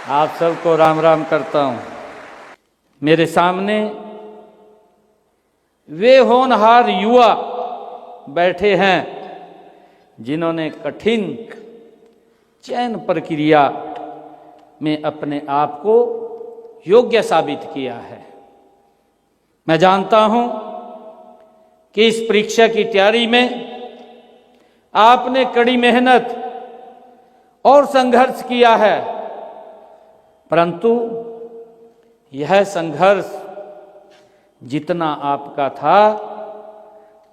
आप सबको राम राम करता हूँ। मेरे सामने वे होनहार युवा बैठे हैं जिन्होंने कठिन चयन प्रक्रिया में अपने आप को योग्य साबित किया है। मैं जानता हूं कि इस परीक्षा की तैयारी में आपने कड़ी मेहनत और संघर्ष किया है, परंतु यह संघर्ष जितना आपका था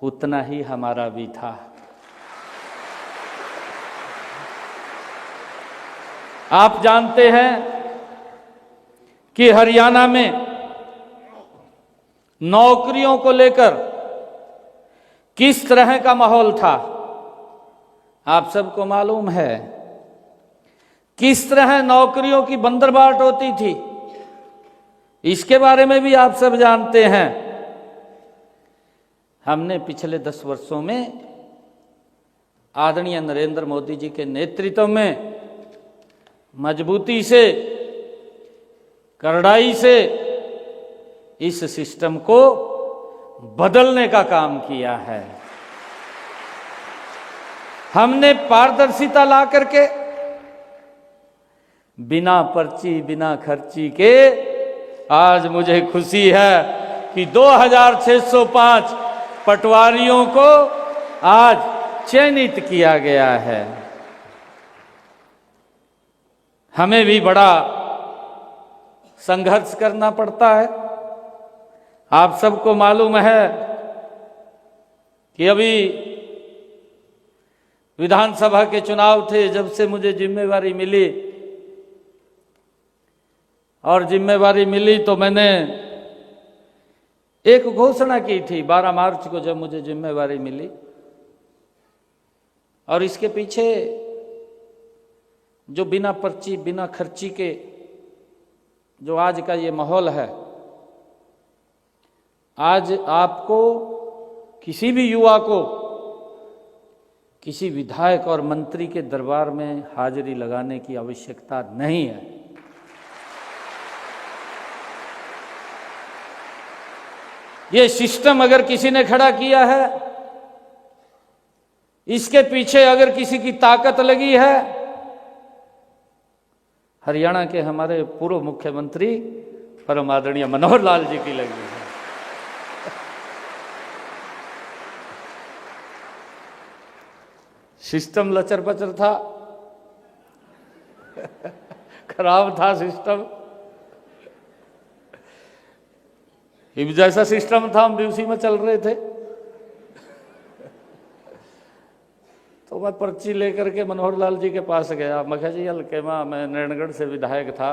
उतना ही हमारा भी था। आप जानते हैं कि हरियाणा में नौकरियों को लेकर किस तरह का माहौल था। आप सबको मालूम है किस तरह नौकरियों की बंदरबाट होती थी। इसके बारे में भी आप सब जानते हैं। हमने पिछले 10 वर्षों में आदरणीय नरेंद्र मोदी जी के नेतृत्व में मजबूती से, कड़ाई से इस सिस्टम को बदलने का काम किया है। हमने पारदर्शिता ला करके बिना पर्ची बिना खर्ची के आज मुझे खुशी है कि 2605 पटवारियों को आज चयनित किया गया है। हमें भी बड़ा संघर्ष करना पड़ता है। आप सबको मालूम है कि अभी विधानसभा के चुनाव थे। जब से मुझे जिम्मेवारी मिली तो मैंने एक घोषणा की थी 12 मार्च को जब मुझे जिम्मेवारी मिली। और इसके पीछे जो बिना पर्ची बिना खर्ची के जो आज का ये माहौल है, आज आपको किसी भी युवा को किसी विधायक और मंत्री के दरबार में हाजिरी लगाने की आवश्यकता नहीं है। ये सिस्टम अगर किसी ने खड़ा किया है, इसके पीछे अगर किसी की ताकत लगी है, हरियाणा के हमारे पूर्व मुख्यमंत्री परम आदरणीय मनोहर लाल जी की लगी है। सिस्टम लचर पचर था, खराब था सिस्टम। जैसा सिस्टम था हम भी उसी में चल रहे थे। तो मैं पर्ची लेकर के मनोहर लाल जी के पास गया। मैं कहा जी हल्के माँ, मैं नैनगढ़ से विधायक था,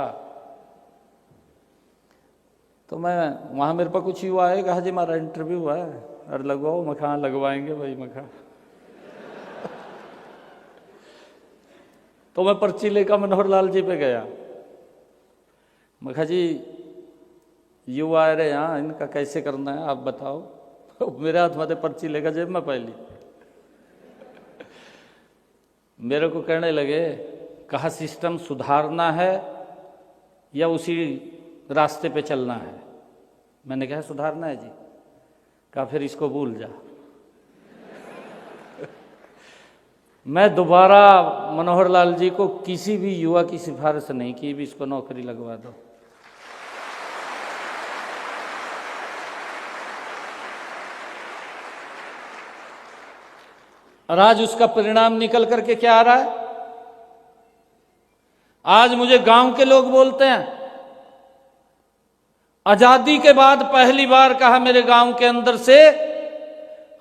तो मैं वहाँ मेरे पर कुछ युवा है, कहा जी हमारा इंटरव्यू है और लगवाओ। मैं कहा लगवाएंगे भाई। मैं कहा तो मैं पर्ची लेकर मनोहर लाल जी पे गया। मैं कहा जी युवा आ रहे यहाँ, इनका कैसे करना है आप बताओ। मेरे हाथ में पर्ची लेकर जेब में पहली मेरे को कहने लगे, कहा सिस्टम सुधारना है या उसी रास्ते पे चलना है। मैंने कहा सुधारना है जी। कहा फिर इसको भूल जा। मैं दोबारा मनोहर लाल जी को किसी भी युवा की सिफारिश नहीं की भी इसको नौकरी लगवा दो। और आज उसका परिणाम निकल करके क्या आ रहा है? आज मुझे गांव के लोग बोलते हैं, आजादी के बाद पहली बार कहा मेरे गांव के अंदर से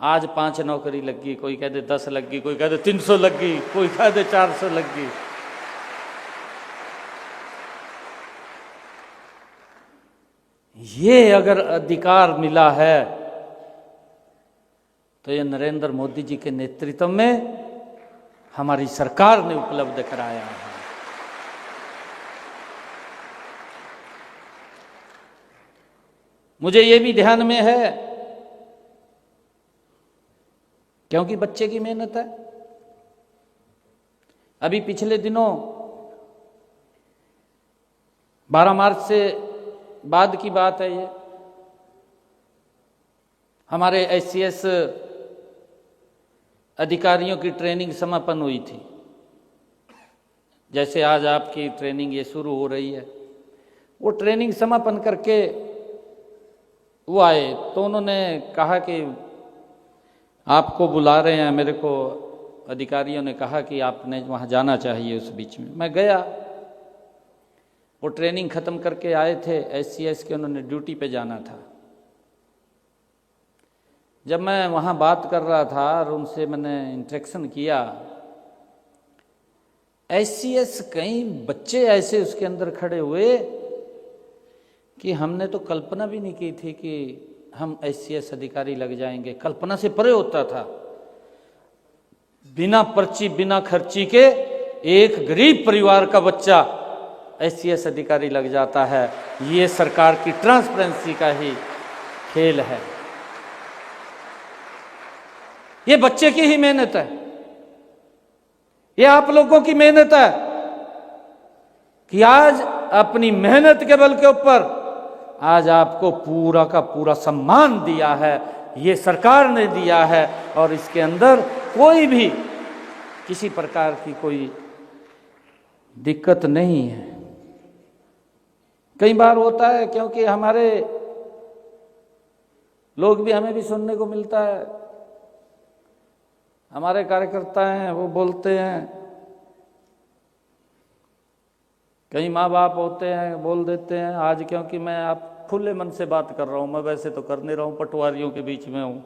आज 5 नौकरी लग गई। कोई कहते 10 लग गई, कोई कहते 300 लग गई, कोई कहते 400 लग गई। ये अगर अधिकार मिला है तो ये नरेंद्र मोदी जी के नेतृत्व में हमारी सरकार ने उपलब्ध कराया है। मुझे ये भी ध्यान में है क्योंकि बच्चे की मेहनत है। अभी पिछले दिनों 12 मार्च से बाद की बात है ये। हमारे एससीएस अधिकारियों की ट्रेनिंग समापन हुई थी। जैसे आज आपकी ट्रेनिंग ये शुरू हो रही है, वो ट्रेनिंग समापन करके वो आए तो उन्होंने कहा कि आपको बुला रहे हैं। मेरे को अधिकारियों ने कहा कि आपने वहाँ जाना चाहिए। उस बीच में मैं गया। वो ट्रेनिंग ख़त्म करके आए थे एससीएस के, उन्होंने ड्यूटी पे जाना था। जब मैं वहाँ बात कर रहा था और उनसे मैंने इंटरेक्शन किया, एससीएस कई बच्चे ऐसे उसके अंदर खड़े हुए कि हमने तो कल्पना भी नहीं की थी कि हम एससीएस अधिकारी लग जाएंगे। कल्पना से परे होता था। बिना पर्ची बिना खर्ची के एक गरीब परिवार का बच्चा एससीएस अधिकारी लग जाता है। ये सरकार की ट्रांसपेरेंसी का ही खेल है। ये बच्चे की ही मेहनत है, ये आप लोगों की मेहनत है कि आज अपनी मेहनत के बल के ऊपर आज आपको पूरा का पूरा सम्मान दिया है। ये सरकार ने दिया है और इसके अंदर कोई भी किसी प्रकार की कोई दिक्कत नहीं है। कई बार होता है, क्योंकि हमारे लोग भी, हमें भी सुनने को मिलता है, हमारे कार्यकर्ता हैं वो बोलते हैं, कई माँ बाप होते हैं बोल देते हैं। आज क्योंकि मैं आप खुले मन से बात कर रहा हूँ, मैं वैसे तो कर नहीं रहा हूँ, पटवारियों के बीच में हूँ।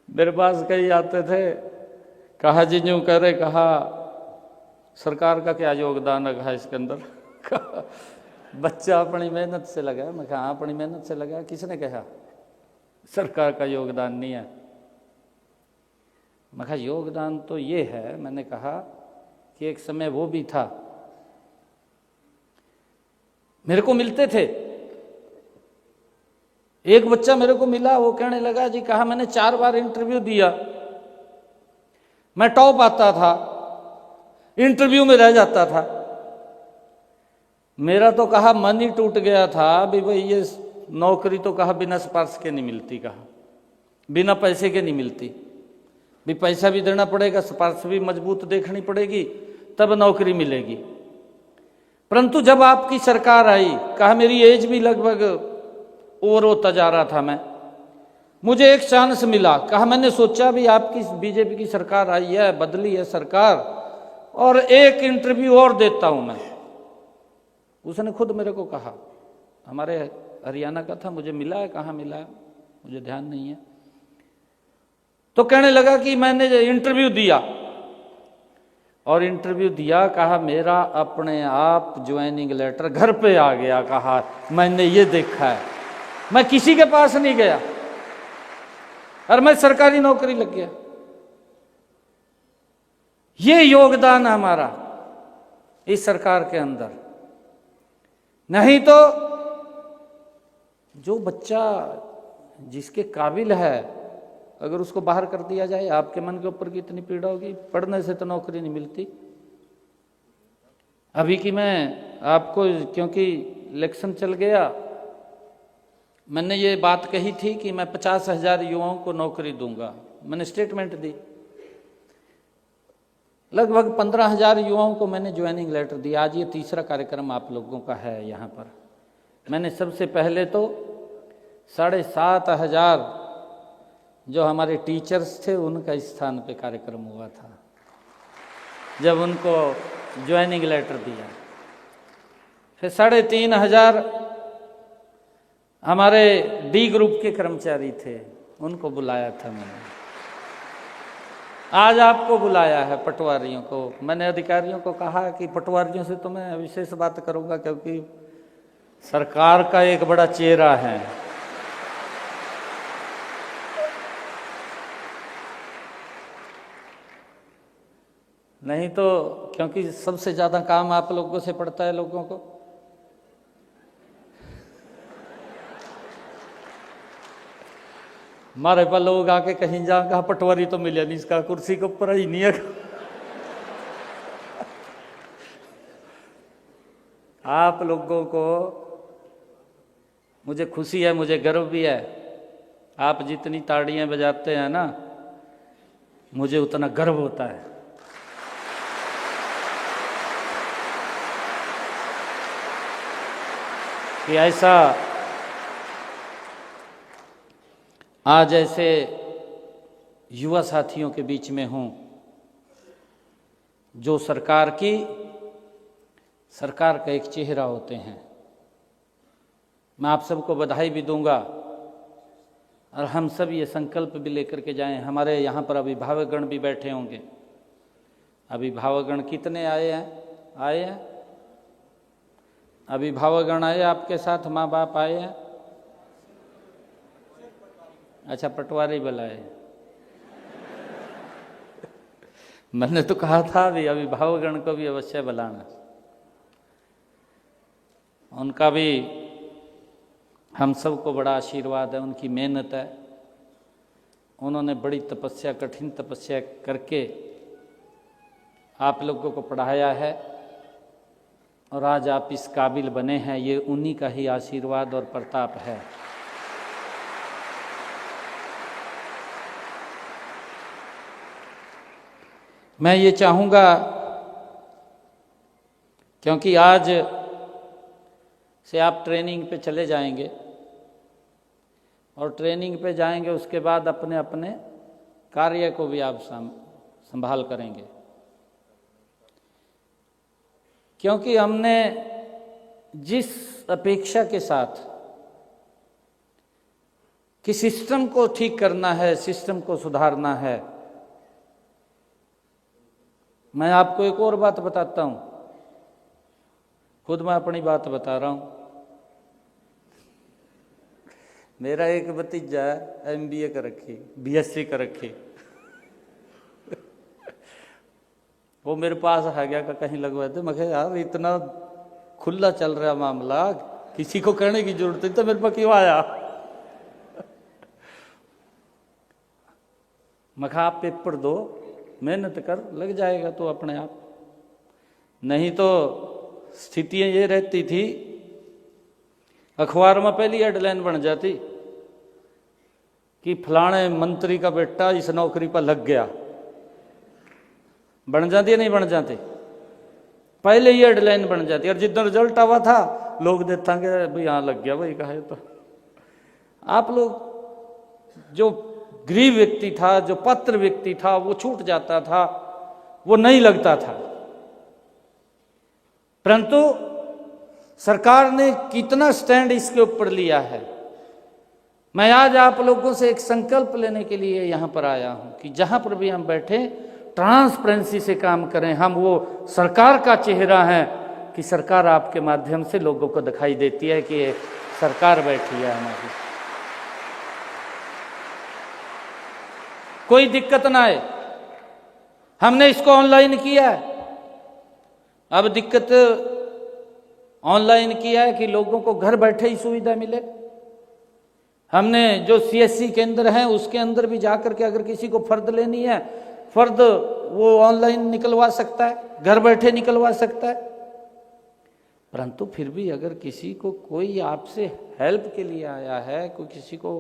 मेरे पास कई आते थे, कहा जी यूँ करे, कहा सरकार का क्या योगदान रखा इसके अंदर। बच्चा अपनी मेहनत से लगा। मैं कहा अपनी मेहनत से लगा, किसने कहा सरकार का योगदान नहीं है। मैं कहा योगदान तो ये है, मैंने कहा कि एक समय वो भी था, मेरे को मिलते थे। एक बच्चा मेरे को मिला, वो कहने लगा जी, कहा मैंने 4 बार इंटरव्यू दिया, मैं टॉप आता था, इंटरव्यू में रह जाता था। मेरा तो कहा मन ही टूट गया था भी भाई ये नौकरी तो कहा बिना सिफारिश के नहीं मिलती, कहा बिना पैसे के नहीं मिलती। भी पैसा भी देना पड़ेगा, सिफारिश भी मजबूत देखनी पड़ेगी, तब नौकरी मिलेगी। परंतु जब आपकी सरकार आई, कहा मेरी एज भी लगभग ओवर होता जा रहा था मैं, मुझे एक चांस मिला। कहा मैंने सोचा भी आपकी बीजेपी की सरकार आई है, बदली है सरकार, और एक इंटरव्यू और देता हूं मैं। उसने खुद मेरे को कहा, हमारे हरियाणा का था, मुझे मिला है, कहाँ मिला है मुझे ध्यान नहीं है। तो कहने लगा कि मैंने इंटरव्यू दिया, और इंटरव्यू दिया, कहा मेरा अपने आप ज्वाइनिंग लेटर घर पे आ गया। कहा मैंने ये देखा है, मैं किसी के पास नहीं गया और मैं सरकारी नौकरी लग गया। ये योगदान हमारा इस सरकार के अंदर। नहीं तो जो बच्चा जिसके काबिल है, अगर उसको बाहर कर दिया जाए, आपके मन के ऊपर की इतनी पीड़ा होगी। पढ़ने से तो नौकरी नहीं मिलती। अभी की मैं आपको, क्योंकि इलेक्शन चल गया, मैंने ये बात कही थी कि मैं 50,000 युवाओं को नौकरी दूंगा। मैंने स्टेटमेंट दी, लगभग 15,000 युवाओं को मैंने ज्वाइनिंग लेटर दिया। आज ये तीसरा कार्यक्रम आप लोगों का है यहाँ पर। मैंने सबसे पहले तो 7,500 जो हमारे टीचर्स थे उनका स्थान पे कार्यक्रम हुआ था, जब उनको ज्वाइनिंग लेटर दिया। फिर 3,500 हमारे डी ग्रुप के कर्मचारी थे, उनको बुलाया था मैंने। आज आपको बुलाया है पटवारियों को। मैंने अधिकारियों को कहा कि पटवारियों से तो मैं विशेष बात करूंगा, क्योंकि सरकार का एक बड़ा चेहरा है। नहीं तो, क्योंकि सबसे ज्यादा काम आप लोगों से पड़ता है लोगों को। हमारे पास लोग आके कहीं जा कहा पटवारी तो मिले नहीं, इसका कुर्सी के ऊपर ही नहीं है। आप लोगों को मुझे खुशी है, मुझे गर्व भी है। आप जितनी ताड़ियां बजाते हैं ना, मुझे उतना गर्व होता है। कि ऐसा आज ऐसे युवा साथियों के बीच में हूं जो सरकार का एक चेहरा होते हैं। मैं आप सबको बधाई भी दूंगा और हम सब ये संकल्प भी लेकर के जाएं। हमारे यहाँ पर अभिभावकगण भी बैठे होंगे। अभिभावकगण कितने आए हैं? अभिभावकगण आए आपके साथ, माँ बाप आए हैं? अच्छा, पटवारी बुलाए। मैंने तो कहा था भी अभिभावकगण को भी अवश्य बुलाना। उनका भी हम सबको बड़ा आशीर्वाद है, उनकी मेहनत है। उन्होंने बड़ी तपस्या, कठिन तपस्या करके आप लोगों को पढ़ाया है और आज आप इस काबिल बने हैं। ये उन्हीं का ही आशीर्वाद और प्रताप है। मैं ये चाहूँगा, क्योंकि आज से आप ट्रेनिंग पे चले जाएंगे और ट्रेनिंग पे जाएंगे, उसके बाद अपने अपने कार्य को भी आप संभाल करेंगे। क्योंकि हमने जिस अपेक्षा के साथ कि सिस्टम को ठीक करना है, सिस्टम को सुधारना है, मैं आपको एक और बात बताता हूं। खुद मैं अपनी बात बता रहा हूं। मेरा एक भतीजा है, MBA कर रखी, BSc कर रखी। वो मेरे पास आ गया का कहीं लगवाए थे। मैं कहा यार इतना खुला चल रहा मामला, किसी को कहने की जरूरत नहीं, तो मेरे पास क्यों आया? मैं कहा आप पेपर दो, मेहनत कर, लग जाएगा तो अपने आप। नहीं तो स्थितियां ये रहती थी, अखबार में पहली हेडलाइन बन जाती कि फलाने मंत्री का बेटा इस नौकरी पर लग गया। बन जाती है नहीं बन जाती? पहले ही हेडलाइन बन जाती। और जितना रिजल्ट आवा था लोग देखेंगे भाई हाँ लग गया भाई, कहा तो। आप लोग, जो गरीब व्यक्ति था, जो पात्र व्यक्ति था, वो छूट जाता था, वो नहीं लगता था। परंतु सरकार ने कितना स्टैंड इसके ऊपर लिया है। मैं आज आप लोगों से एक संकल्प लेने के लिए यहां पर आया हूं कि जहां पर भी हम बैठे, ट्रांसपेरेंसी से काम करें। हम वो सरकार का चेहरा है कि सरकार आपके माध्यम से लोगों को दिखाई देती है कि सरकार बैठी है हमारी। कोई दिक्कत ना आए। हमने इसको ऑनलाइन किया है। अब दिक्कत ऑनलाइन किया है कि लोगों को घर बैठे ही सुविधा मिले। हमने जो CSC केंद्र हैं उसके अंदर भी जाकर के अगर किसी को फर्द लेनी है, फर्द वो ऑनलाइन निकलवा सकता है, घर बैठे निकलवा सकता है। परंतु फिर भी अगर किसी को कोई आपसे हेल्प के लिए आया है, कोई किसी को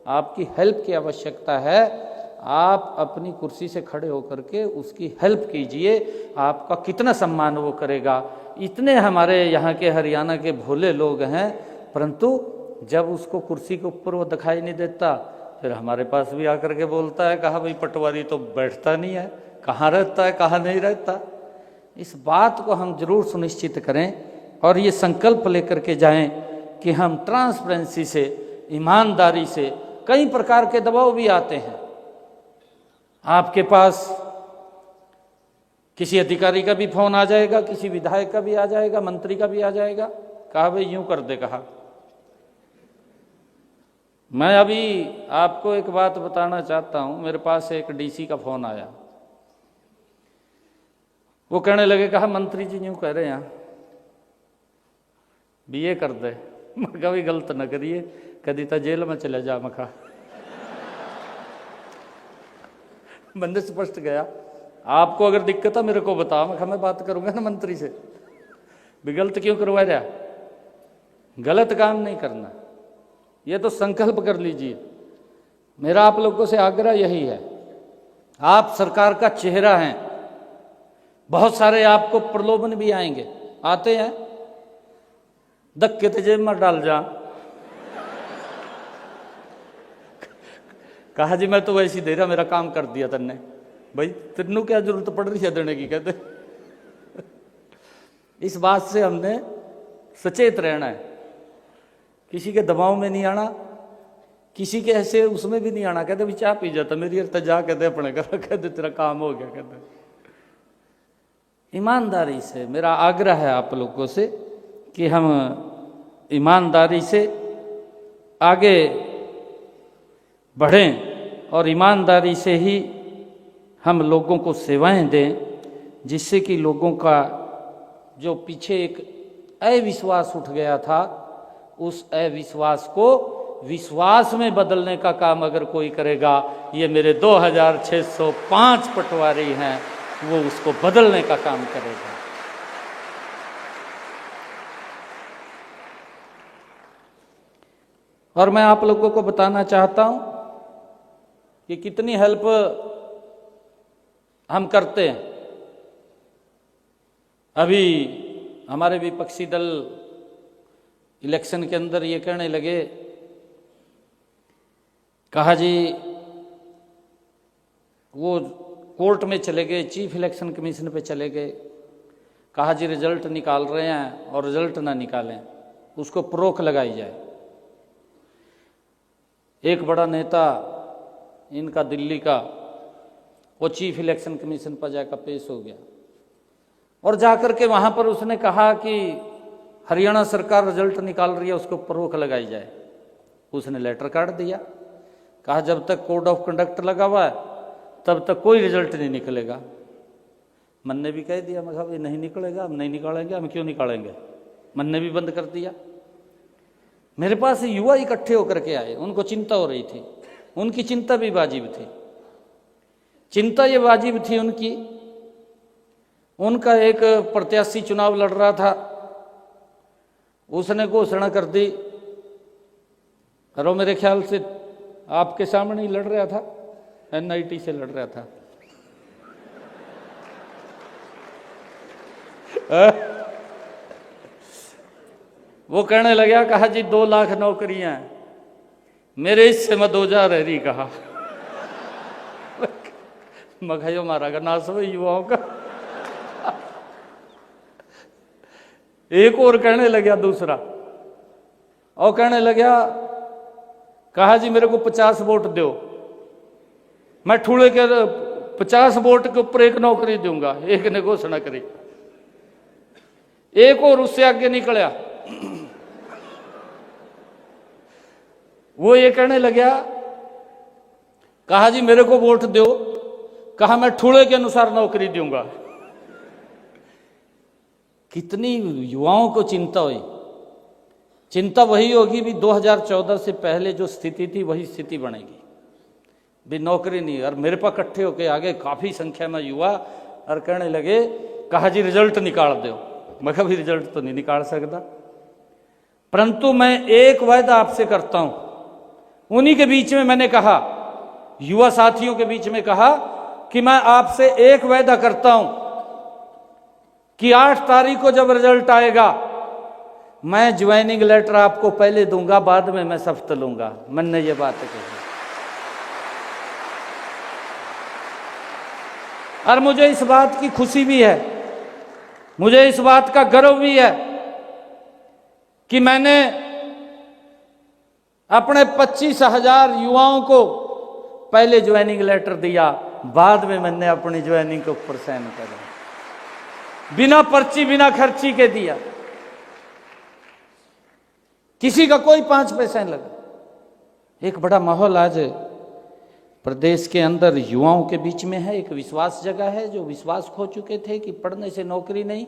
आपकी हेल्प की आवश्यकता है, आप अपनी कुर्सी से खड़े होकर के उसकी हेल्प कीजिए। आपका कितना सम्मान वो करेगा। इतने हमारे यहाँ के हरियाणा के भोले लोग हैं, परंतु जब उसको कुर्सी के ऊपर वो दिखाई नहीं देता, फिर हमारे पास भी आकर के बोलता है, कहा भाई पटवारी तो बैठता नहीं है, कहाँ रहता है, कहाँ नहीं रहता। इस बात को हम जरूर सुनिश्चित करें और ये संकल्प लेकर के जाएं कि हम ट्रांसपेरेंसी से, ईमानदारी से, कई प्रकार के दबाव भी आते हैं। आपके पास किसी अधिकारी का भी फोन आ जाएगा, किसी विधायक का भी आ जाएगा, मंत्री का भी आ जाएगा, कहा भाई यूं कर दे। कहा मैं अभी आपको एक बात बताना चाहता हूं। मेरे पास एक DC का फोन आया। वो कहने लगे, कहा मंत्री जी यूं कह रहे हैं BA कर दे। मैं कहा भी गलत न करिए, कभी तो जेल में चले जा। मैं कहा मैंने स्पष्ट गया, आपको अगर दिक्कत है मेरे को बताओ, मैं बात करूंगा ना मंत्री से, भी गलत क्यों करवा रहा, गलत काम नहीं करना, ये तो संकल्प कर लीजिए। मेरा आप लोगों से आग्रह यही है, आप सरकार का चेहरा हैं, बहुत सारे आपको प्रलोभन भी आएंगे, आते हैं, धक्के तो जेब में डाल जा, कहा जी मैं तो वैसे ही दे रहा, मेरा काम कर दिया तन्ने, भाई तेनू क्या जरूरत पड़ रही है देने की, कहते इस बात से हमने सचेत रहना है, किसी के दबाव में नहीं आना, किसी के ऐसे उसमें भी नहीं आना, कहते भी चाय पी जाता मेरी अर्थ जा, कहते अपने घर, कहते तेरा काम हो गया, कहते ईमानदारी से मेरा आग्रह है आप लोगों से कि हम ईमानदारी से आगे बढ़ें और ईमानदारी से ही हम लोगों को सेवाएं दें, जिससे कि लोगों का जो पीछे एक अविश्वास उठ गया था, उस अविश्वास को विश्वास में बदलने का काम अगर कोई करेगा, ये मेरे 2605 पटवारी हैं, वो उसको बदलने का काम करेगा। और मैं आप लोगों को बताना चाहता हूं कि कितनी हेल्प हम करते हैं। अभी हमारे विपक्षी दल इलेक्शन के अंदर ये कहने लगे, कहा जी वो कोर्ट में चले गए, चीफ इलेक्शन कमीशन पे चले गए, कहा जी रिजल्ट निकाल रहे हैं और रिजल्ट ना निकालें, उसको रोक लगाई जाए। एक बड़ा नेता इनका दिल्ली का, वो चीफ इलेक्शन कमीशन पर जाकर पेश हो गया और जाकर के वहां पर उसने कहा कि हरियाणा सरकार रिजल्ट निकाल रही है, उसको ऊपर रोक लगाई जाए। उसने लेटर काट दिया, कहा जब तक कोड ऑफ कंडक्ट लगा हुआ है तब तक कोई रिजल्ट नहीं निकलेगा। मन ने भी कह दिया, मैं कहा ये नहीं निकलेगा, हम नहीं निकालेंगे, हम क्यों निकालेंगे, मन ने भी बंद कर दिया। मेरे पास युवा इकट्ठे होकर के आए, उनको चिंता हो रही थी, उनकी चिंता भी वाजिब थी, चिंता ये वाजिब थी उनकी। उनका एक प्रत्याशी चुनाव लड़ रहा था, उसने घोषणा कर दी, और मेरे ख्याल से आपके सामने ही लड़ रहा था, एनआईटी से लड़ रहा था। वो कहने लगा, कहा जी 2 लाख नौकरियां हैं, मेरे हिस्से में 2000 रह रही, कहा मघायो मारा का नाश हो युवाओं का। एक और कहने लगा दूसरा, और कहने लगा, कहा जी मेरे को 50 वोट दो, मैं ठूले के 50 वोट के ऊपर 1 नौकरी दूंगा। एक ने घोषणा करी, एक और उससे आगे निकला, वो ये कहने लगा, कहा जी मेरे को वोट दो, कहा मैं ठूले के अनुसार नौकरी दूंगा। कितनी युवाओं को चिंता हुई। चिंता वही होगी भी 2014 से पहले जो स्थिति थी वही स्थिति बनेगी, भी नौकरी नहीं। और मेरे पास इकट्ठे होके आगे काफी संख्या में युवा और कहने लगे, कहा जी रिजल्ट निकाल दो। मैं कहा भी रिजल्ट तो नहीं निकाल सकता, परंतु मैं एक वायदा आपसे करता हूं। उन्हीं के बीच में मैंने कहा, युवा साथियों के बीच में कहा कि मैं आपसे एक वायदा करता हूं कि 8 तारीख को जब रिजल्ट आएगा, मैं ज्वाइनिंग लेटर आपको पहले दूंगा, बाद में मैं शपथ लूंगा। मैंने ये बात कही और मुझे इस बात की खुशी भी है, मुझे इस बात का गर्व भी है कि मैंने अपने 25,000 युवाओं को पहले ज्वाइनिंग लेटर दिया, बाद में मैंने अपनी ज्वाइनिंग के ऊपर साइन करा, बिना पर्ची बिना खर्ची के दिया, किसी का कोई 5 पैसा नहीं लगा। एक बड़ा माहौल आज प्रदेश के अंदर युवाओं के बीच में है, एक विश्वास जगह है, जो विश्वास खो चुके थे कि पढ़ने से नौकरी नहीं,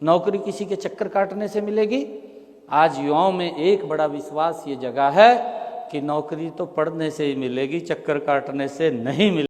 नौकरी किसी के चक्कर काटने से मिलेगी। आज युवाओं में एक बड़ा विश्वास ये जगह है कि नौकरी तो पढ़ने से ही मिलेगी, चक्कर काटने से नहीं मिलेगी।